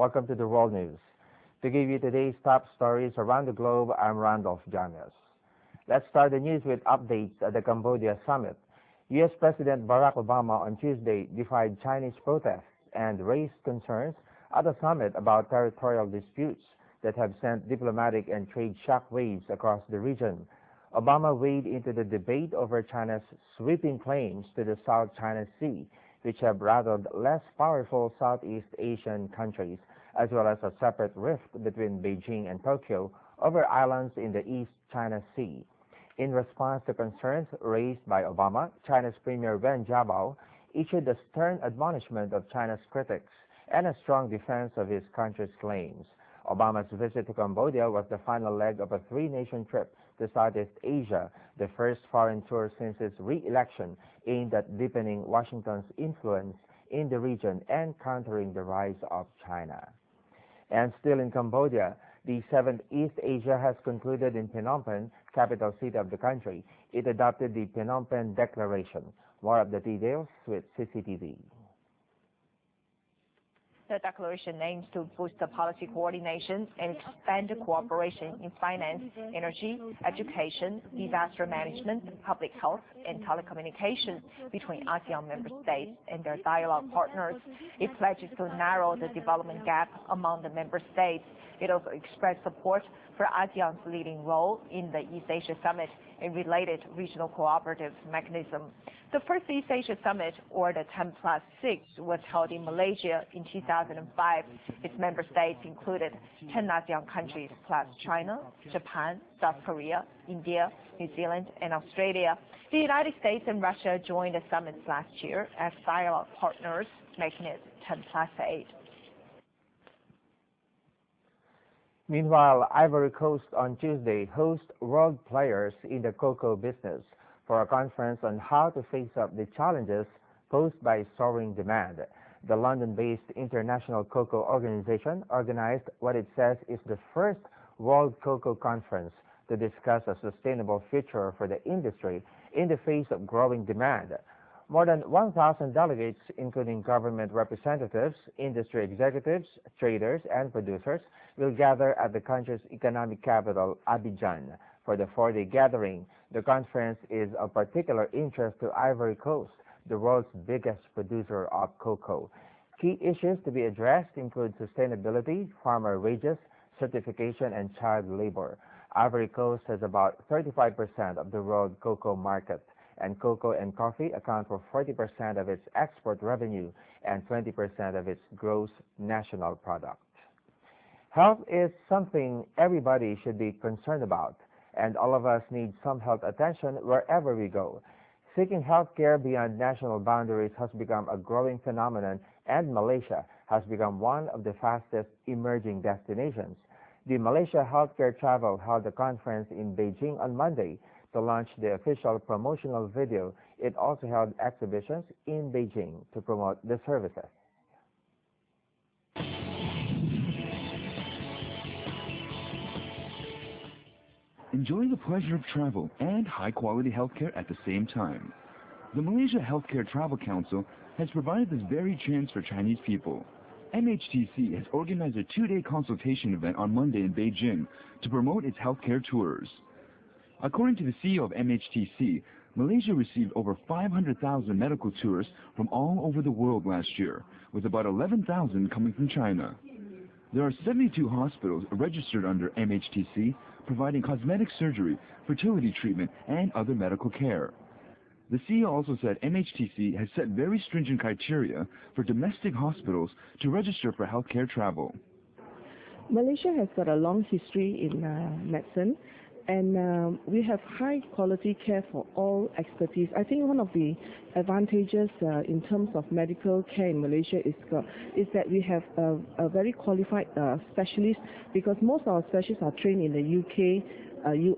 Welcome to the World News. To give you today's top stories around the globe, I'm Randolf Jamias. Let's start the news with updates at the Cambodia summit. U.S. President Barack Obama on Tuesday defied Chinese protests and raised concerns at the summit about territorial disputes that have sent diplomatic and trade shockwaves across the region. Obama weighed into the debate over China's sweeping claims to the South China Sea, which have rattled less powerful Southeast Asian countries, as well as a separate rift between Beijing and Tokyo over islands in the East China Sea. In response to concerns raised by Obama, China's Premier Wen Jiabao issued a stern admonishment of China's critics and a strong defense of his country's claims. Obama's visit to Cambodia was the final leg of a three-nation trip to Southeast Asia, the first foreign tour since his re-election, aimed at deepening Washington's influence in the region and countering the rise of China. And still in Cambodia, the 7th East Asia has concluded in Phnom Penh, capital city of the country. It adopted the Phnom Penh Declaration. More of the details with CCTV. The declaration aims to boost the policy coordination and expand cooperation in finance, energy, education, disaster management, public health, and telecommunications between ASEAN member states and their dialogue partners. It pledges to narrow the development gap among the member states. It also expressed support for ASEAN's leading role in the East Asia Summit and related regional cooperative mechanism. The first East Asia Summit, or the 10+6, was held in Malaysia in 2005. Its member states included 10 ASEAN countries plus China, Japan, South Korea, India, New Zealand, and Australia. The United States and Russia joined the summit last year as dialogue partners, making it 10+8. Meanwhile, Ivory Coast on Tuesday hosts world players in the cocoa business for a conference on how to face up the challenges posed by soaring demand. The London-based International Cocoa Organization organized what it says is the first World Cocoa Conference to discuss a sustainable future for the industry in the face of growing demand. More than 1,000 delegates, including government representatives, industry executives, traders, and producers, will gather at the country's economic capital, Abidjan, for the 4-day gathering. The conference is of particular interest to Ivory Coast, the world's biggest producer of cocoa. Key issues to be addressed include sustainability, farmer wages, certification, and child labor. Ivory Coast has about 35% of the world cocoa market, and cocoa and coffee account for 40% of its export revenue and 20% of its gross national product. Health is something everybody should be concerned about, and all of us need some health attention wherever we go. Seeking health care beyond national boundaries has become a growing phenomenon, and Malaysia has become one of the fastest emerging destinations. The Malaysia Healthcare Travel held a conference in Beijing on Monday to launch the official promotional video. It also held exhibitions in Beijing to promote the services. Enjoy the pleasure of travel and high-quality healthcare at the same time. The Malaysia Healthcare Travel Council has provided this very chance for Chinese people. MHTC has organized a 2-day consultation event on Monday in Beijing to promote its healthcare tours. According to the CEO of MHTC, Malaysia received over 500,000 medical tours from all over the world last year, with about 11,000 coming from China. There are 72 hospitals registered under MHTC, providing cosmetic surgery, fertility treatment, and other medical care. The CEO also said MHTC has set very stringent criteria for domestic hospitals to register for healthcare travel. Malaysia has got a long history in medicine, and we have high quality care for all expertise. I think one of the advantages in terms of medical care in Malaysia is that we have a very qualified specialists, because most of our specialists are trained in the UK,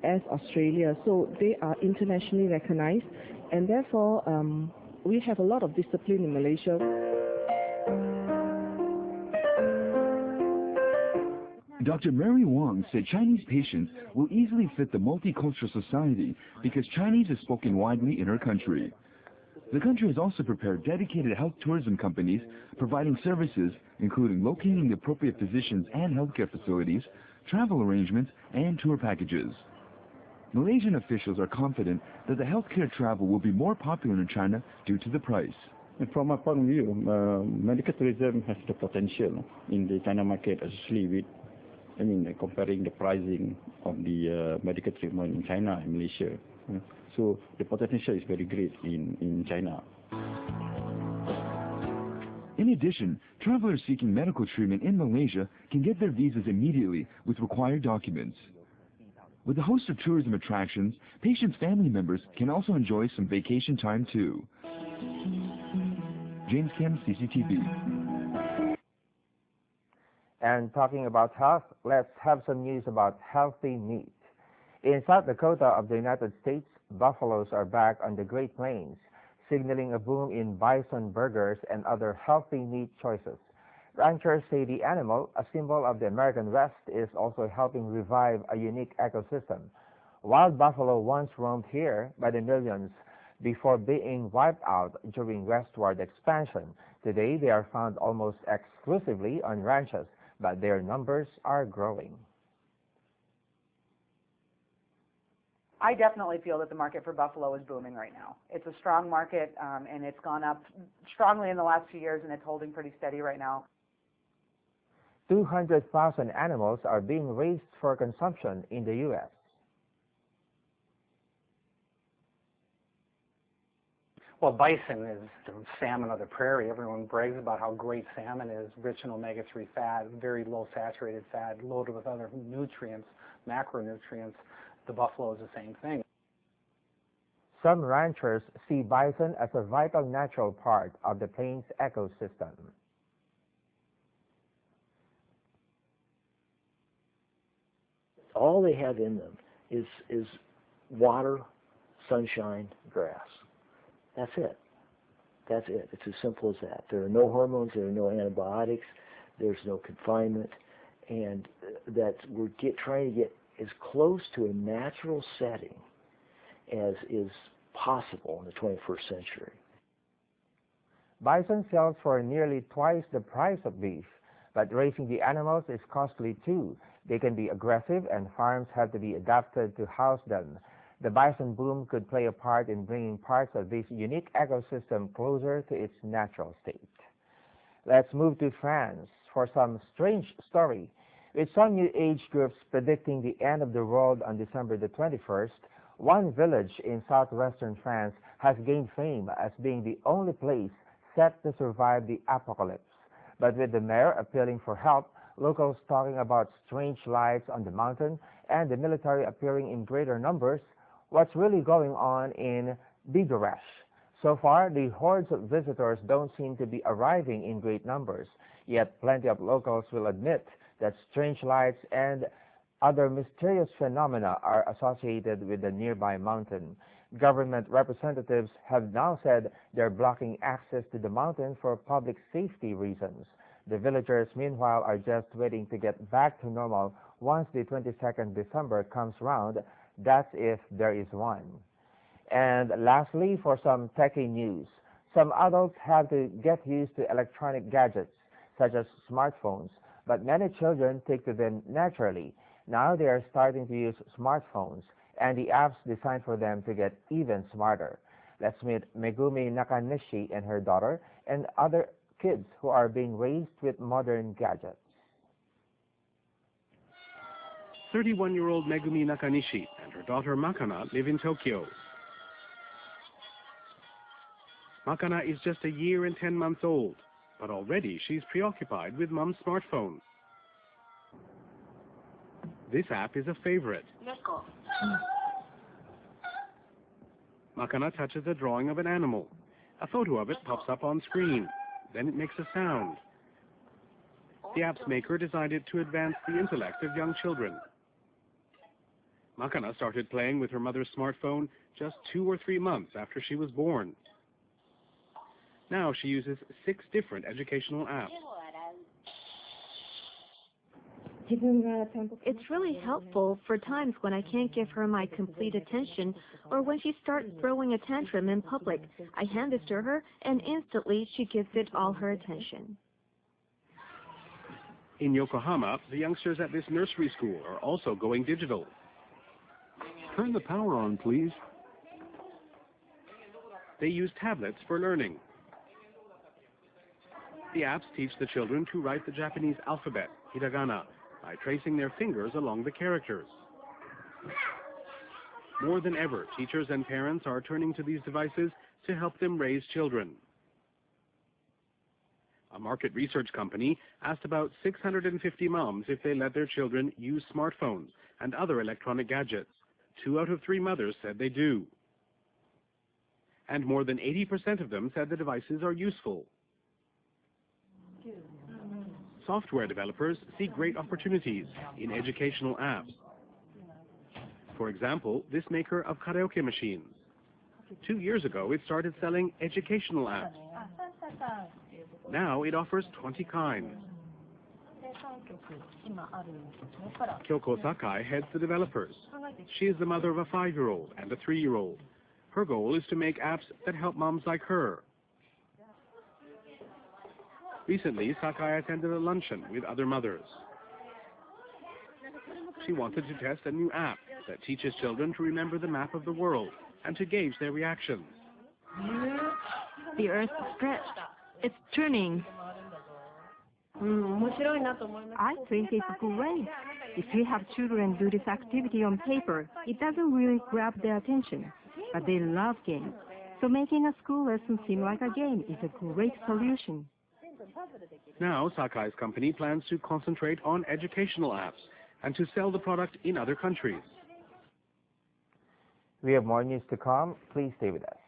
US, Australia, so they are internationally recognized, and therefore we have a lot of discipline in Malaysia. Dr. Mary Wong said Chinese patients will easily fit the multicultural society because Chinese is spoken widely in her country. The country has also prepared dedicated health tourism companies providing services including locating the appropriate physicians and healthcare facilities, travel arrangements, and tour packages. Malaysian officials are confident that the healthcare travel will be more popular in China due to the price. From my point of view, medical tourism has the potential in the China market, especially with, comparing the pricing of the medical treatment in China and Malaysia. So the potential is very great in China. In addition, travelers seeking medical treatment in Malaysia can get their visas immediately with required documents. With a host of tourism attractions, patients' family members can also enjoy some vacation time too. James Kim, CCTV. And talking about health, let's have some news about healthy meat. In South Dakota of the United States, buffaloes are back on the Great Plains, signaling a boom in bison burgers and other healthy meat choices. Ranchers say the animal, a symbol of the American West, is also helping revive a unique ecosystem. Wild buffalo once roamed here by the millions before being wiped out during westward expansion. Today, they are found almost exclusively on ranches, but their numbers are growing. I definitely feel that the market for buffalo is booming right now. It's a strong market, and it's gone up strongly in the last few years, and it's holding pretty steady right now. 200,000 animals are being raised for consumption in the U.S. Well, bison is the salmon of the prairie. Everyone brags about how great salmon is, rich in omega-3 fat, very low saturated fat, loaded with other nutrients, macronutrients. The buffalo is the same thing. Some ranchers see bison as a vital natural part of the plains ecosystem. All they have in them is water, sunshine, grass. That's it. That's it. It's as simple as that. There are no hormones, there are no antibiotics, there's no confinement, and that we're trying to get as close to a natural setting as is possible in the 21st century. Bison sells for nearly twice the price of beef, but raising the animals is costly too. They can be aggressive and farms have to be adapted to house them. The bison boom could play a part in bringing parts of this unique ecosystem closer to its natural state. Let's move to France for some strange story. With some new age groups predicting the end of the world on December the 21st, one village in southwestern France has gained fame as being the only place set to survive the apocalypse. But with the mayor appealing for help, locals talking about strange lights on the mountain, and the military appearing in greater numbers, what's really going on in Bigorèche? So far, the hordes of visitors don't seem to be arriving in great numbers, yet plenty of locals will admit that strange lights and other mysterious phenomena are associated with the nearby mountain. Government representatives have now said they're blocking access to the mountain for public safety reasons. The villagers, meanwhile, are just waiting to get back to normal once the 22nd December comes round. That's if there is one. And lastly, for some techie news, some adults have to get used to electronic gadgets, such as smartphones, but many children take to them naturally. Now they are starting to use smartphones and the apps designed for them to get even smarter. Let's meet Megumi Nakanishi and her daughter and other kids who are being raised with modern gadgets. 31-year-old Megumi Nakanishi and her daughter Makana live in Tokyo. Makana is just a year and 10 months old, but already she's preoccupied with mom's smartphone. This app is a favorite. Makana touches a drawing of an animal. A photo of it pops up on screen. Then it makes a sound. The app's maker decided to advance the intellect of young children. Makana started playing with her mother's smartphone just 2 or 3 months after she was born. Now she uses 6 different educational apps. It's really helpful for times when I can't give her my complete attention or when she starts throwing a tantrum in public. I hand this to her and instantly she gives it all her attention. In Yokohama, the youngsters at this nursery school are also going digital. Turn the power on, please. They use tablets for learning. The apps teach the children to write the Japanese alphabet, hiragana, by tracing their fingers along the characters. More than ever, teachers and parents are turning to these devices to help them raise children. A market research company asked about 650 moms if they let their children use smartphones and other electronic gadgets. 2 out of 3 mothers said they do. And more than 80% of them said the devices are useful. Software developers see great opportunities in educational apps. For example, this maker of karaoke machines. 2 years ago, it started selling educational apps. Now it offers 20 kinds. Kyoko Sakai heads the developers. She is the mother of a 5-year-old and a 3-year-old. Her goal is to make apps that help moms like her. Recently, Sakai attended a luncheon with other mothers. She wanted to test a new app that teaches children to remember the map of the world and to gauge their reactions. The earth stretched. It's turning. I think it's great. If you have children do this activity on paper, it doesn't really grab their attention. But they love games. So making a school lesson seem like a game is a great solution. Now, Sakai's company plans to concentrate on educational apps and to sell the product in other countries. We have more news to come. Please stay with us.